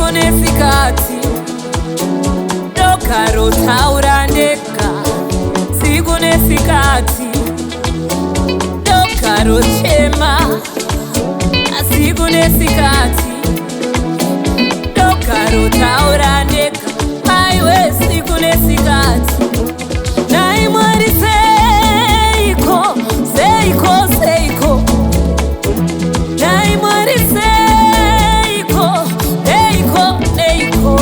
usiku nesikati, dogaro taura ndega. Usiku nesikati, dogaro chema. Usiku nesikati, dogaro taura ndega. Maiwe usiku nesikati, nai Mwari seiko, seiko, seiko. Nai Mwari seiko, neiko, neiko.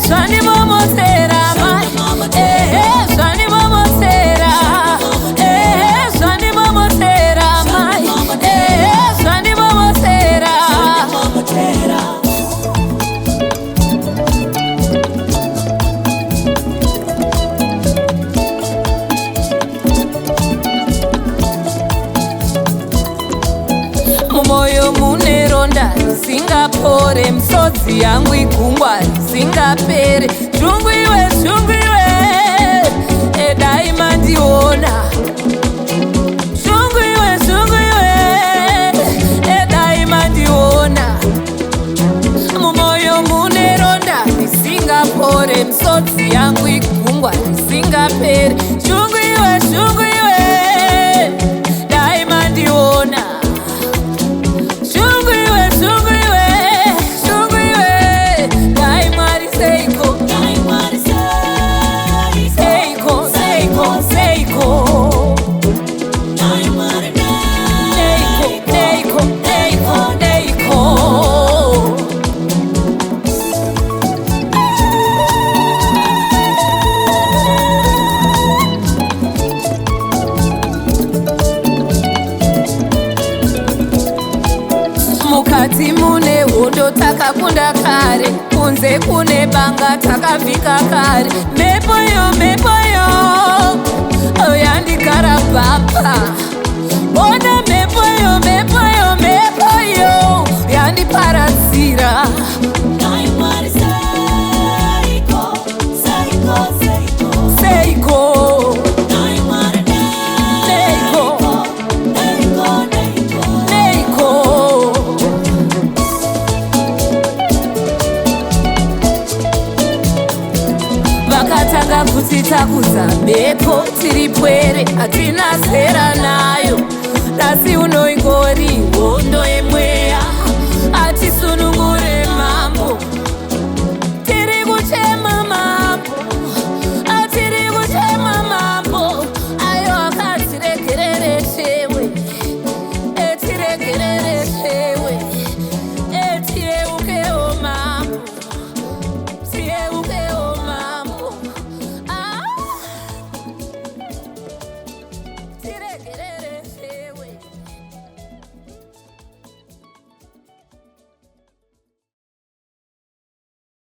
Zvani momotera mai, zvani momotera, zvani momotera mai, zvani momotera. Mumoyo mune ronda risingapore, misodzi yangu igungwa risingapere. Shungu iwe, shungu iwe, dai mandiona. Shungu iwe, shungu iwe, dai mandiona. Mumoyo mune ronda risingapore, misodzi yangu igungwa risingapere. Shungu iwe, shungu iwe, dai mandiona. Mukati mune hondo takakunda kare, kunze kune banga takavhika kare. Mepo yo yandigara baba. Ona mepo yo yandiparadzira. Nai Mwari seiko, seiko, seiko, seiko. Nai Mwari neiko, neiko, neiko, neiko. Vakatanga kutsitakudza mhepo tiripwere, hatina zera nayo. Asi unoingori hondo yemwe.